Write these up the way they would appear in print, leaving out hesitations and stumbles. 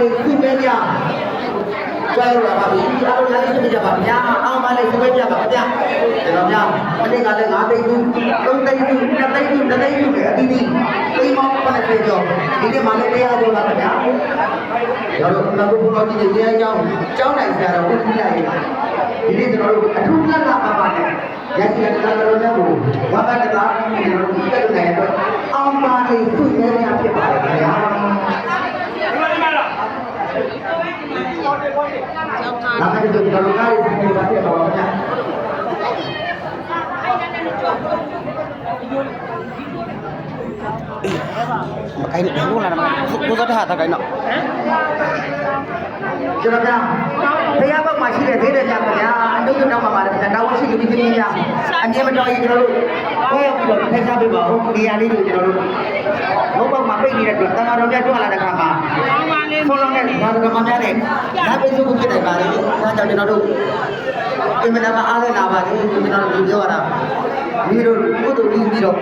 လေးသူ့ပဲပြကျော်ရပါပြီအားလုံးလည်းသိကြပါဗျာအောင်ပါလေသူ့ပဲပြပါဗျာကျွန်တော်များမနေ့ကလည်း9သိန်းသူ3သိန်းသူ2သိန်းသူ2သိန်းသူပဲအတီးတီးသိန်းပေါင်း80ကျော်ဒီနေ့မှလည်းတရားပြောပါဗျာကျွန်တော်တို့ဘုရားကြီးတရားကြောင်းကျောင်းနိုင်ဆရာတော်ကိုကြည့်လိုက်ဒီနေ့ကျွန်တော်တို့အထူးလက်လာပါနဲ့ရရှိတဲ့တရားတော်များကိုဝါသတ္တတာကျွန်တော်တို့ပြတ်နိုင်တော့အောင်ပါလေသူ့ဉာဏ်ရဖြစ်ပါတယ်ဗျာဒါမှမဟုတ်ကျွန်တော်တို့ကားရေးစီစဉ်ပါပြပါပါဗျာcái này đúng là cô rất hạt cái nọကျွန်တော်များဖျားဘက်မှာရှိတဲ့သေးတဲ့ကြောင့်ဗျာအတုတ်တော့မှာပါတယ်ကျွန်တော်ရှိလူကြီးကြီးများအမြဲမတော်ရင်ကျွန်တော်တို့ဘယ်ပြီးတော့ဖက်စားပေးပါဦးဒီဟာလေးကိုကျွန်တော်တို့ဘုဘမှာပိတ်နေတဲ့အတွက်တန်ခါတော်များကြွလာတဲ့ခါမှာဆုံးလုံးတဲ့ဘာကမှများတဲ့လက်ပိတ်စုပ်ဖြစ်နေပါလေဒါကြောင့်ကျွန်တော်တို့အင်မတန်အားရလာပါလေကျွန်တော်တို့ပြောရတာဒီလိုကုသိုလ်ကြီးပြီးတော့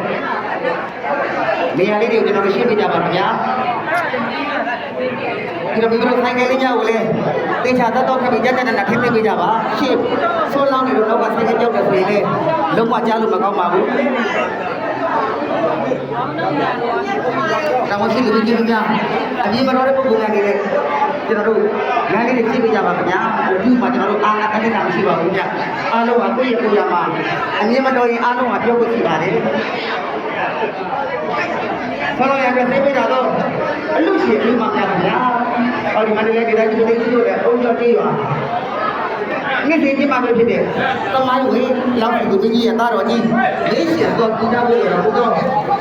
နေရာလေးတွေကိုကျွန်တော်တို့ရှင်းပြကြပါဗျာဒီလိုမျိုးဆိုင်ကလေးကြောက်ကိုလေတေချာတတ်တော့ခပြီးကြက်ကြက်နဲ့ထင်းထင်းပေးကြပါရှင်းဆိုးလောင်းနေလို့တော့ဆိုင်ကကြောက်တယ်ဆိုရင်လေလုံးဝကြားလို့မကောင်းပါဘူးတောင်းရှိလူကြီးများအမြင်မတော်တဲ့ပုံစံလေးနဲ့ကျွန်တော်တို့လမ်းလေးတွေကြည့်ပေးကြပါခင်ဗျာဒီမှာကျွန်တော်တို့အားအတက်တာမရှိပါဘူးဗျအားလုံးကကိုယ့်ရဲ့ကိုယ်ရမှာအမြင်မတော်ရင်အားလုံးကပြောဖို့ရှိပါတယ်ဆောင်းရတဲ့သိပေးတာတော့အလူရှင်အလူမများပါဗျာ။အော်ဒီမန္တလေးဒေသကြီးတွေလို့လည်းအုံကျော်တေးပါ။နေ့စဉ်ဒီမှာပဲဖြစ်တယ်။သမိုင်းဝင်လောက်ဒီကြီးရဲ့သားတော်ကြီးလေးရှင်တော်ကြည်နာလို့ရတော့ဘုရား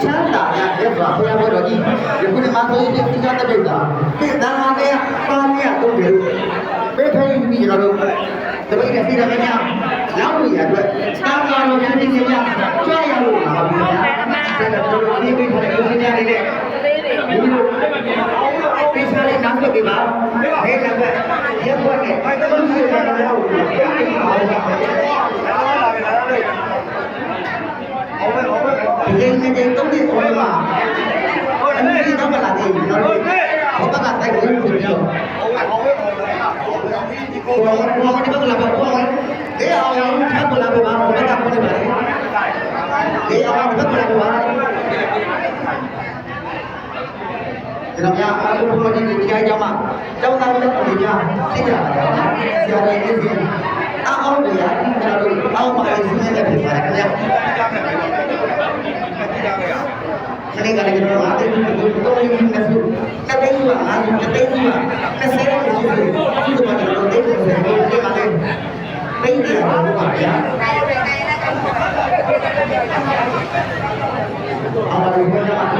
ချမ်းသာရတဲ့ဘုရားဘုရားကြီးဒီခုဒီမှာဆိုရင်ဒီကတပိတ်တာဒီတန်ခါတဲ့ပါမရတော့တယ်ပေးထိုင်ပြီးကျွန်တော်တို့တပိတ်နဲ့ပြည်တော်များလောက်လို့ရအတွက်သာသာတော်ကြီးကြီးများကြွရလို့ပါဗျာ။ဒါတော့တို့ဒီပိတ်ထားတဲ့ကိုရှင်များလေးနဲ့ဒီလိုပိတ်ထားတဲ့နောက်တစ်ပိတ်ပါဒီကဘက်ရက်ွက်နဲ့ဘုရားရှင်များတော့ဒီနေ့တဲ့တုံးတဲ့ဘောမှာအဲ့ဒီတော့မလာသေးဘူးနော်ဘုရားကတိုက်လို့ဆိုပြီးတော့ဘောမဒီဘက်ကလာဘောဒီအောင်အောင်ဘက်ကလာပါဘက်ကပေါ်နေပါလေဒီအောင်ဘက်ကလာပါကျွန်တော်များအားလုံးဘုရားကြီးကိုကြားကြမှာကျောင်းသားတွေတို့များသိကြပါလားဆရာတော်ကြီးတွေအောင်းရကျွန်တော်တို့အောင်းပါရေးစဉ်းနေတယ်ပါတယ်ခင်ဗျာဒီနေ့ကလည်းကျွန်တော်အားလုံးကိုတော်ရင်းနေစုတသိန်းကအားလုံးတသိန်းက20ရာရှိတယ်ဒီမှာကျွန်တော်တို့သိတယ်ဒီမှာလည်းသိတယ်ပါပါဗျာအော်ဒီကနေ့